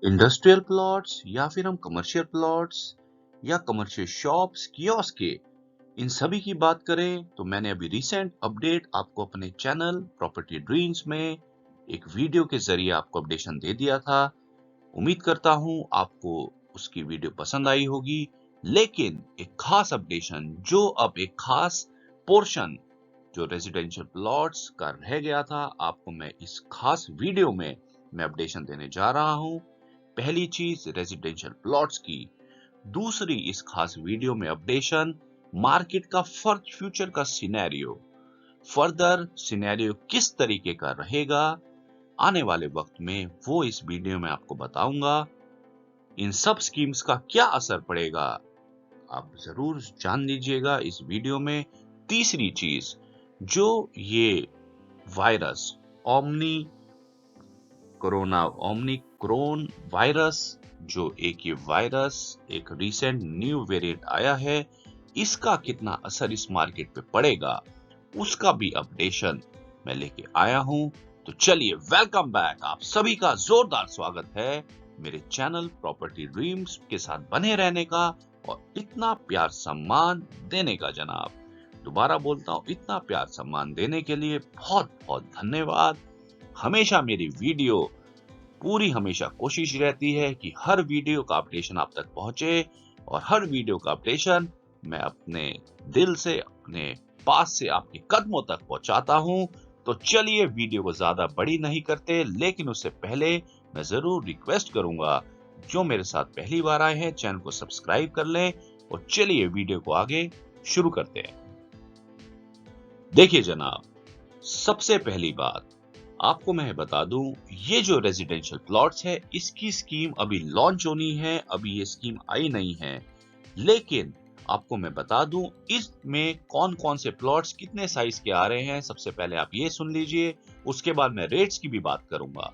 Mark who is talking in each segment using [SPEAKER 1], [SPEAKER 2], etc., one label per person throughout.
[SPEAKER 1] Industrial plots या फिर हम कमर्शियल प्लॉट्स या कमर्शियल शॉप्स कियोस्क के इन सभी की बात करें तो मैंने अभी रिसेंट अपडेट आपको अपने चैनल प्रॉपर्टी ड्रीम्स में एक वीडियो के जरिए आपको अपडेशन दे दिया था। उम्मीद करता हूं आपको उसकी वीडियो पसंद आई होगी। लेकिन एक खास अपडेशन जो अब एक खास पोर्शन जो रेजिडेंशियल प्लॉट्स का रह गया था आपको मैं इस खास वीडियो में मैं अपडेशन देने जा रहा हूं। पहली चीज रेजिडेंशियल प्लॉट्स की, दूसरी इस खास वीडियो में अपडेशन मार्केट का फ्यूचर का सिनेरियो किस तरीके का रहेगा आने वाले वक्त में, वो इस वीडियो में आपको बताऊंगा। इन सब स्कीम्स का क्या असर पड़ेगा आप जरूर जान लीजिएगा इस वीडियो में। तीसरी चीज, जो ये वायरस ओमनी क्रोन वायरस, जो एक ये वायरस एक रिसेंट न्यू वेरिएंट आया है, इसका कितना असर इस मार्केट पे पड़ेगा उसका भी अपडेशन मैं लेके आया हूं। तो चलिए, वेलकम बैक, आप सभी का जोरदार स्वागत है मेरे चैनल प्रॉपर्टी ड्रीम्स के साथ बने रहने का और इतना प्यार सम्मान देने का। जनाब, दोबारा बोलता हूं, इतना प्यार सम्मान देने के लिए बहुत बहुत धन्यवाद। हमेशा मेरी वीडियो पूरी हमेशा कोशिश रहती है कि हर वीडियो का अपडेशन आप तक पहुंचे और हर वीडियो का अपडेशन मैं अपने दिल से अपने पास से आपके कदमों तक पहुंचाता हूं। तो चलिए, वीडियो को ज्यादा बड़ी नहीं करते, लेकिन उससे पहले मैं जरूर रिक्वेस्ट करूंगा जो मेरे साथ पहली बार आए हैं चैनल को सब्सक्राइब कर लें। और चलिए वीडियो को आगे शुरू करते हैं। देखिए जनाब, सबसे पहली बात आपको मैं बता दूं, ये जो रेजिडेंशियल प्लॉट्स है इसकी स्कीम अभी लॉन्च होनी है, अभी ये स्कीम आई नहीं है। लेकिन आपको मैं बता दूं इसमें कौन कौन से प्लॉट्स कितने साइज के आ रहे हैं, सबसे पहले आप ये सुन लीजिए, उसके बाद मैं रेट्स की भी बात करूंगा।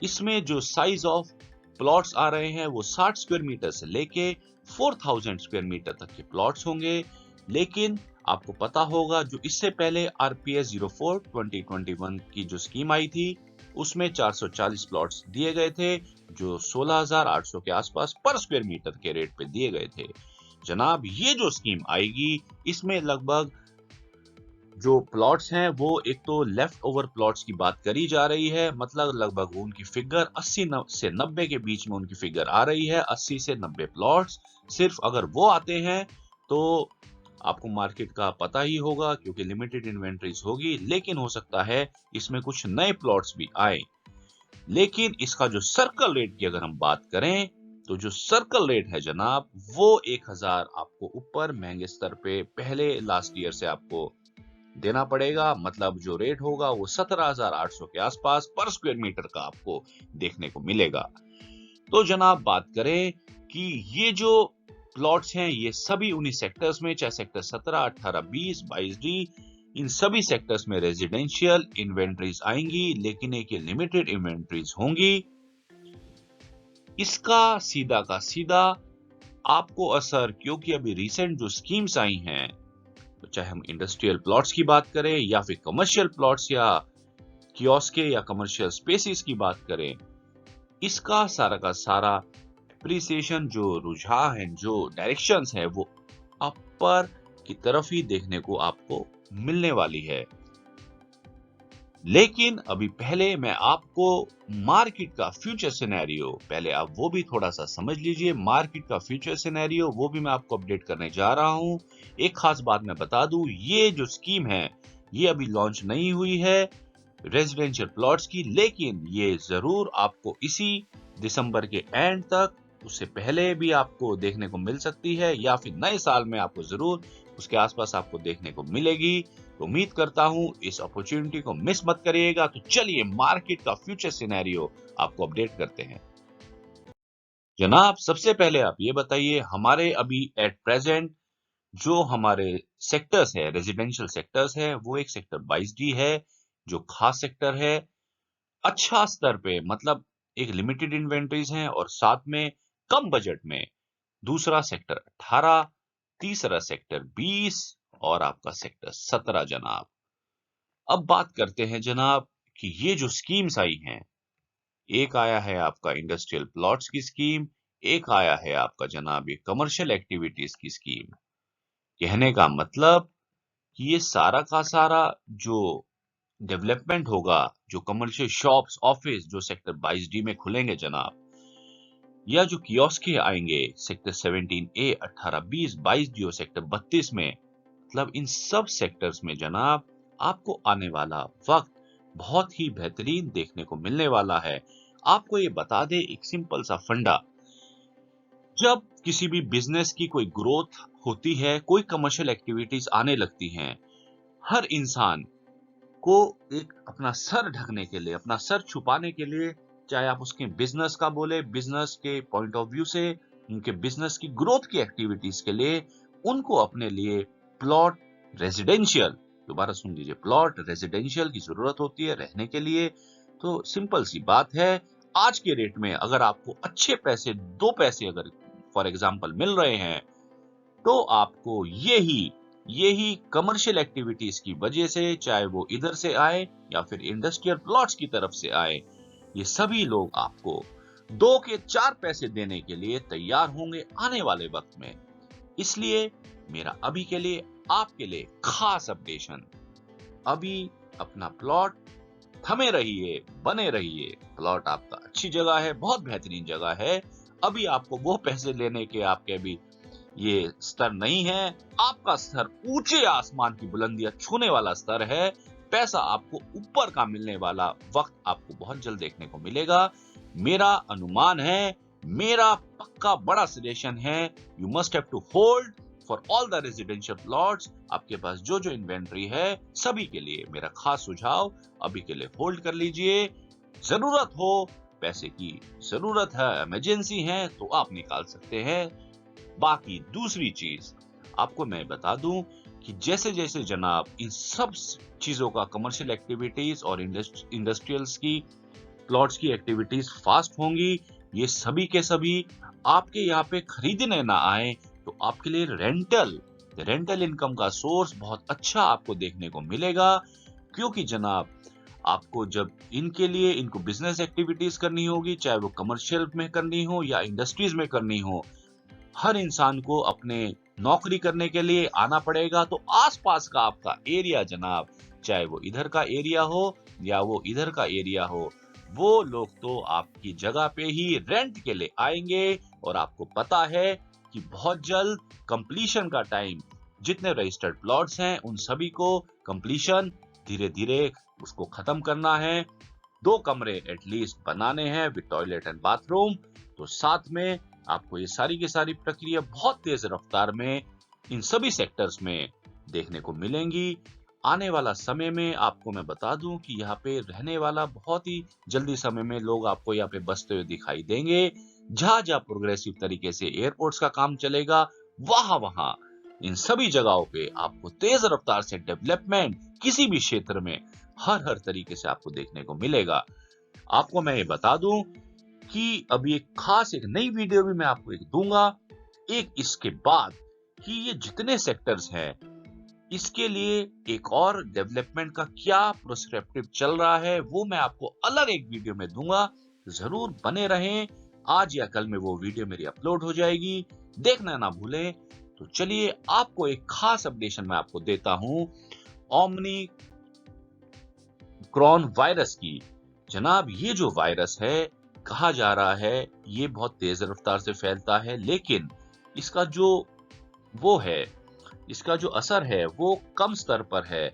[SPEAKER 1] इसमें जो साइज ऑफ प्लॉट्स आ रहे हैं वो 60 स्क्वायर मीटर से लेके 4000 स्क्वायर मीटर तक के प्लॉट्स होंगे। लेकिन आपको पता होगा जो इससे पहले आरपीएस 04 2021 की जो स्कीम आई थी उसमें 440 प्लॉट्स दिए गए थे जो 16800 के आसपास पर स्क्वायर मीटर के रेट पे दिए गए थे। जनाब, ये जो स्कीम आएगी इसमें लगभग जो प्लॉट्स हैं वो एक तो लेफ्ट ओवर प्लॉट्स की बात करी जा रही है, मतलब लगभग उनकी फिगर 80 से 90 के बीच में उनकी फिगर आ रही है। 80 से 90 प्लॉट्स सिर्फ अगर वो आते हैं तो आपको मार्केट का पता ही होगा क्योंकि लिमिटेड इन्वेंटरीज होगी, लेकिन हो सकता है इसमें कुछ नए प्लॉट्स भी आए। लेकिन इसका जो सर्कल रेट की अगर हम बात करें तो जो सर्कल रेट है जनाब वो 1000 आपको ऊपर महंगे स्तर पे पहले लास्ट ईयर से आपको देना पड़ेगा। मतलब जो रेट होगा वो 17800 के आसपास पर स्क्वायर मीटर का आपको देखने को मिलेगा। तो जनाब, बात करें कि ये जो प्लॉट्स हैं ये सभी उन्हीं सेक्टर्स में, चाहे सेक्टर 17, 18, 20, 22D, इन सभी सेक्टर्स में रेजिडेंशियल इन्वेंटरीज आएंगी, लेकिन एक ये लिमिटेड इन्वेंटरीज होंगी। इसका सीधा का सीधा आपको असर, क्योंकि अभी रिसेंट जो स्कीम्स आई हैं, तो चाहे हम इंडस्ट्रियल प्लॉट्स की बात करें या फिर कमर्शियल प्लॉट्स या कियोस्क या कमर्शियल स्पेसेस की बात करें, इसका सारा का सारा एप्रिसिएशन, जो रुझान है, जो डायरेक्शंस है, वो अपर की तरफ ही देखने को आपको मिलने वाली है। लेकिन अभी पहले मैं आपको मार्केट का फ्यूचर सिनेरियो, पहले आप वो भी थोड़ा सा समझ लीजिए। मार्केट का फ्यूचर सिनेरियो वो भी मैं आपको अपडेट करने जा रहा हूं। एक खास बात मैं बता दूं, ये जो स्कीम है ये अभी लॉन्च नहीं हुई है रेजिडेंशियल प्लॉट्स की, लेकिन ये जरूर आपको इसी दिसंबर के एंड तक, उससे पहले भी आपको देखने को मिल सकती है या फिर नए साल में आपको जरूर उसके आसपास आपको देखने को मिलेगी। तो उम्मीद करता हूं इस अपॉर्चुनिटी को मिस मत करिएगा। तो चलिए मार्केट का फ्यूचर सिनेरियो आपको अपडेट करते हैं। जनाब, सबसे पहले आप ये बताइए, हमारे अभी एट प्रेजेंट जो हमारे सेक्टर्स है, रेजिडेंशियल सेक्टर्स है, वो एक सेक्टर 22D है जो खास सेक्टर है, अच्छा स्तर पे, मतलब एक लिमिटेड इन्वेंटरीज हैं और साथ में कम बजट में। दूसरा सेक्टर 18, तीसरा सेक्टर 20 और आपका सेक्टर 17। जनाब, अब बात करते हैं जनाब कि ये जो स्कीम्स आई हैं एक आया है आपका इंडस्ट्रियल प्लॉट्स की स्कीम, एक आया है आपका जनाब ये कमर्शियल एक्टिविटीज की स्कीम। कहने का मतलब कि ये सारा का सारा जो डेवलपमेंट होगा, जो कमर्शियल शॉप्स, ऑफिस जो सेक्टर 22D में खुलेंगे जनाब, या जो कियोस्क आएंगे सेक्टर 17A, 18, 20, 22D और सेक्टर 32 में, मतलब इन सब सेक्टर्स में जनाब आपको आने वाला वक्त बहुत ही बेहतरीन देखने को मिलने वाला है। आपको ये बता दे एक सिंपल सा फंडा, जब किसी भी बिजनेस की कोई ग्रोथ होती है, कोई कमर्शियल एक्टिविटीज आने लगती हैं, हर इंसान को एक अपना सर ढकने के लिए, अपना सर छुपाने के लिए, चाहे आप उसके बिजनेस का बोले, बिजनेस के पॉइंट ऑफ व्यू से, उनके बिजनेस की ग्रोथ की एक्टिविटीज के लिए, उनको अपने लिए प्लॉट रेजिडेंशियल, दोबारा सुन लीजिए, प्लॉट रेजिडेंशियल की जरूरत होती है रहने के लिए। तो सिंपल सी बात है, आज के रेट में अगर आपको अच्छे पैसे, 2 पैसे अगर फॉर एग्जाम्पल मिल रहे हैं, तो आपको यही कमर्शियल एक्टिविटीज की वजह से, चाहे वो इधर से आए या फिर इंडस्ट्रियल प्लॉट्स की तरफ से आए, ये सभी लोग आपको 2 के 4 पैसे देने के लिए तैयार होंगे आने वाले वक्त में। इसलिए मेरा अभी के लिए, आपके लिए खास अपडेशन, अभी अपना प्लॉट थमे रहिए, बने रहिए। प्लॉट आपका अच्छी जगह है, बहुत बेहतरीन जगह है। अभी आपको वो पैसे लेने के आपके अभी ये स्तर नहीं है। आपका स्तर ऊंचे आसमान की बुलंदियां छूने वाला स्तर है। पैसा आपको ऊपर का मिलने वाला वक्त आपको बहुत जल्द देखने को मिलेगा। मेरा अनुमान है, मेरा पक्का बड़ा सजेशन है, you must have to hold for all the residential plots. आपके पास जो जो इन्वेंट्री है, सभी के लिए मेरा खास सुझाव, अभी के लिए होल्ड कर लीजिए। जरूरत हो, पैसे की जरूरत है, इमरजेंसी है, तो आप निकाल सकते हैं। बाकी दूसरी चीज आपको मैं बता दूं कि जैसे जैसे जनाब इन सब चीजों का कमर्शियल एक्टिविटीज और इंडस्ट्रियल्स की प्लॉट्स की एक्टिविटीज फास्ट होंगी, ये सभी के सभी आपके यहाँ पे खरीदने ना आए, तो आपके लिए रेंटल इनकम का सोर्स बहुत अच्छा आपको देखने को मिलेगा। क्योंकि जनाब आपको जब इनको बिजनेस एक्टिविटीज करनी होगी, चाहे वो कमर्शियल में करनी हो या इंडस्ट्रीज में करनी हो, हर इंसान को अपने नौकरी करने के लिए आना पड़ेगा। तो आसपास का आपका एरिया जनाब, चाहे वो इधर का एरिया हो या वो इधर का एरिया हो, वो लोग तो आपकी जगह पे ही रेंट के लिए आएंगे। और आपको पता है कि बहुत जल्द कंप्लीशन का टाइम, जितने रजिस्टर्ड प्लॉट्स हैं उन सभी को कंप्लीशन धीरे धीरे उसको खत्म करना है। 2 कमरे एटलीस्ट बनाने हैं विद टॉयलेट एंड बाथरूम। तो साथ में आपको ये सारी की सारी प्रक्रिया बहुत तेज रफ्तार में इन सभी सेक्टर्स में देखने को मिलेंगी। आने वाला समय में आपको मैं बता दूं कि यहाँ पे रहने वाला बहुत ही जल्दी समय में लोग आपको यहाँ पे बसते हुए दिखाई देंगे। जहां जहां प्रोग्रेसिव तरीके से एयरपोर्ट्स का काम चलेगा, वहां वहां इन सभी जगहों पे आपको तेज रफ्तार से डेवलपमेंट किसी भी क्षेत्र में हर तरीके से आपको देखने को मिलेगा। आपको मैं ये बता दूं कि अभी एक नई वीडियो भी मैं आपको एक दूंगा, एक इसके बाद, कि ये जितने सेक्टर्स हैं, इसके लिए एक और डेवलपमेंट का क्या प्रोस्पेक्टिव चल रहा है, वो मैं आपको अलग एक वीडियो में दूंगा। जरूर बने रहें, आज या कल में वो वीडियो मेरी अपलोड हो जाएगी, देखना ना भूलें। तो चलिए आपको एक खास अपडेशन मैं आपको देता हूं ओमनी क्रॉन वायरस की। जनाब ये जो वायरस है, कहा जा रहा है ये बहुत तेज रफ्तार से फैलता है, लेकिन इसका जो वो है, इसका जो असर है वो कम स्तर पर है।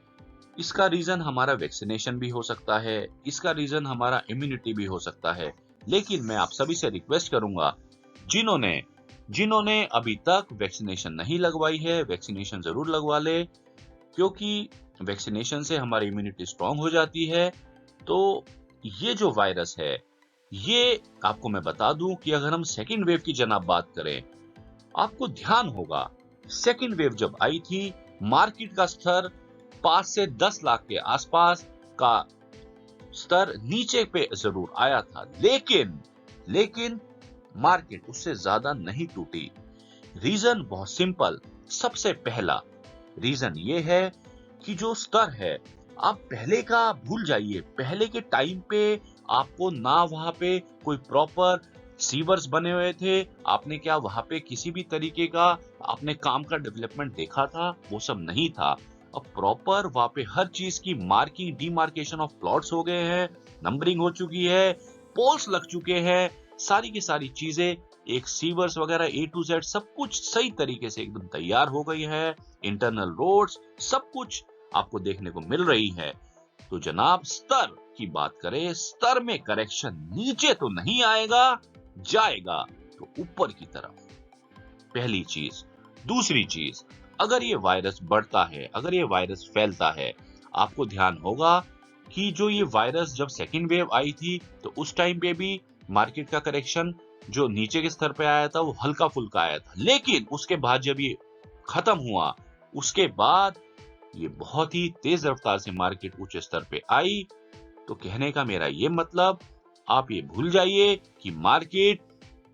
[SPEAKER 1] इसका रीजन हमारा वैक्सीनेशन भी हो सकता है, इसका रीजन हमारा इम्यूनिटी भी हो सकता है। लेकिन मैं आप सभी से रिक्वेस्ट करूंगा, जिन्होंने जिन्होंने अभी तक वैक्सीनेशन नहीं लगवाई है, वैक्सीनेशन जरूर लगवा ले, क्योंकि वैक्सीनेशन से हमारी इम्यूनिटी स्ट्रांग हो जाती है। तो ये जो वायरस है, ये आपको मैं बता दूं कि अगर हम सेकेंड वेव की जनाब बात करें, आपको ध्यान होगा सेकेंड वेव जब आई थी, मार्केट का स्तर 5 से 10 लाख के आसपास का स्तर नीचे पे जरूर आया था, लेकिन मार्केट उससे ज्यादा नहीं टूटी। रीजन बहुत सिंपल, सबसे पहला रीजन ये है कि जो स्तर है, आप पहले का भूल जाइए। पहले के टाइम पे आपको ना वहां पे कोई प्रॉपर सीवर्स बने हुए थे, आपने क्या वहां पे किसी भी तरीके का आपने काम का डेवलपमेंट देखा था? वो सब नहीं था। अब प्रॉपर वहां पे हर चीज की मार्किंग डिमार्केशन ऑफ प्लॉट्स हो गए हैं, नंबरिंग हो चुकी है, पोल्स लग चुके हैं, सारी की सारी चीजें एक सीवर्स वगैरह A to Z सब कुछ सही तरीके से एकदम तैयार हो गई है, इंटरनल रोड्स सब कुछ आपको देखने को मिल रही है। तो जनाब स्तर की बात करें, स्तर में करेक्शन नीचे तो नहीं आएगा, जाएगा तो ऊपर की तरफ, पहली चीज। दूसरी चीज, अगर ये वायरस बढ़ता है, अगर ये वायरस फैलता है, आपको ध्यान होगा कि जो ये वायरस जब सेकेंड वेव आई थी तो उस टाइम पे भी मार्केट का करेक्शन जो नीचे के स्तर पे आया था वो हल्का फुल्का आया था, लेकिन उसके बाद जब ये खत्म हुआ उसके बाद ये बहुत ही तेज रफ्तार से मार्केट ऊंचे स्तर पे आई। तो कहने का मेरा ये मतलब, आप ये भूल जाइए कि मार्केट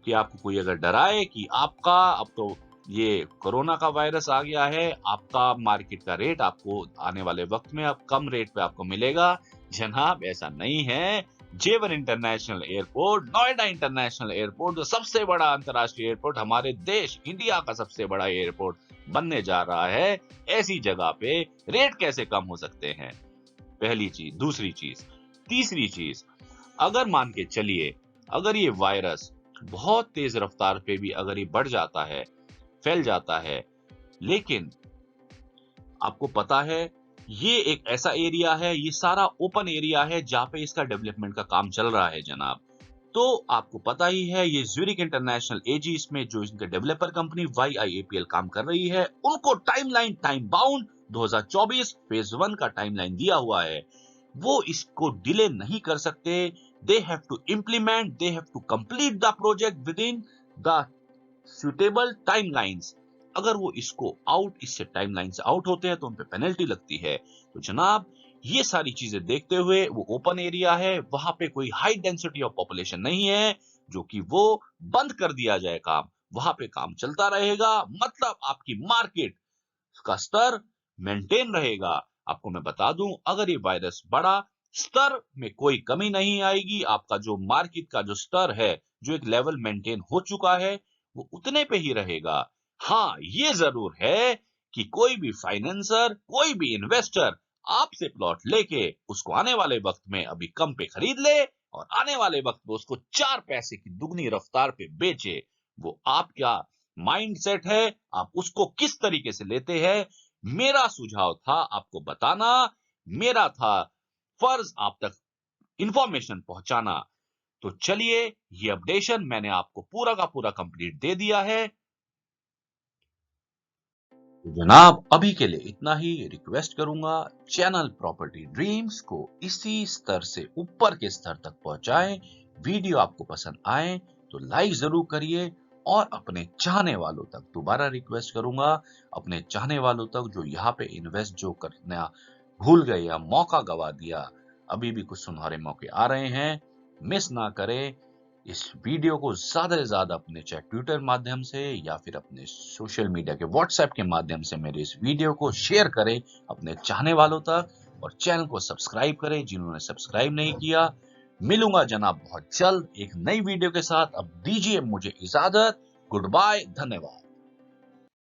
[SPEAKER 1] कि आपको कोई अगर डराए कि आपका अब तो ये कोरोना का वायरस आ गया है, आपका मार्केट का रेट आपको आने वाले वक्त में अब कम रेट पे आपको मिलेगा, जनाब ऐसा नहीं है। जेवर international airport, Noida international airport, जो सबसे बड़ा अंतरराष्ट्रीय एयरपोर्ट हमारे देश इंडिया का सबसे बड़ा एयरपोर्ट बनने जा रहा है, ऐसी जगह पे रेट कैसे कम हो सकते हैं? पहली चीज। दूसरी चीज, तीसरी चीज, अगर मान के चलिए अगर ये वायरस बहुत तेज रफ्तार पे भी अगर ये बढ़ जाता है, फैल जाता है, लेकिन आपको पता है ये एक ऐसा एरिया है, ये सारा ओपन एरिया है जहां पे इसका डेवलपमेंट का काम चल रहा है जनाब। तो आपको पता ही है ये ज्यूरिक इंटरनेशनल एजी इसमें जो इनके डेवलपर कंपनी YIAPL काम कर रही है, उनको टाइमलाइन टाइम बाउंड 2024 फेज 1 का टाइमलाइन दिया हुआ है, वो इसको डिले नहीं कर सकते। They have to implement, they have to complete the project within the suitable timelines. अगर वो इससे टाइमलाइन से आउट होते हैं तो उन पे पेनल्टी लगती है। तो जनाब ये सारी चीजें देखते हुए वो ओपन एरिया है, वहां पे कोई हाई डेंसिटी ऑफ पॉपुलेशन नहीं है जो कि वो बंद कर दिया जाए काम, वहां पे काम चलता रहेगा, मतलब आपकी मार्केट का स्तर मेंटेन रहेगा। आपको मैं बता दूं, अगर ये वायरस बढ़ा, स्तर में कोई कमी नहीं आएगी, आपका जो मार्केट का जो स्तर है, जो एक लेवल मेंटेन हो चुका है, वो उतने पे ही रहेगा। हाँ ये जरूर है कि कोई भी फाइनेंसर, कोई भी इन्वेस्टर आपसे प्लॉट लेके उसको आने वाले वक्त में अभी कम पे खरीद ले और आने वाले वक्त में उसको 4 पैसे की दुगनी रफ्तार पे बेचे। वो आपका माइंडसेट है, आप उसको किस तरीके से लेते हैं। मेरा सुझाव था आपको बताना, मेरा था फर्ज आप तक इंफॉर्मेशन पहुंचाना। तो चलिए ये अपडेशन मैंने आपको पूरा का पूरा कंप्लीट दे दिया है। तो जनाब अभी के लिए इतना ही। रिक्वेस्ट करूंगा चैनल प्रॉपर्टी ड्रीम्स को इसी स्तर से ऊपर के स्तर तक पहुंचाएं। वीडियो आपको पसंद आए तो लाइक जरूर करिए और अपने चाहने वालों तक, दोबारा रिक्वेस्ट करूंगा, अपने चाहने वालों तक जो यहाँ पे इन्वेस्ट जो करना भूल गए या मौका गवा दिया, अभी भी कुछ सुनहरे मौके आ रहे हैं, मिस ना करें। इस वीडियो को ज्यादा से ज्यादा अपने चाहे ट्विटर माध्यम से या फिर अपने सोशल मीडिया के व्हाट्सएप के माध्यम से मेरे इस वीडियो को शेयर करें अपने चाहने वालों तक, और चैनल को सब्सक्राइब करें जिन्होंने सब्सक्राइब नहीं किया। मिलूंगा जनाब बहुत जल्द एक नई वीडियो के साथ। अब दीजिए मुझे इजाजत। गुड बाय, धन्यवाद।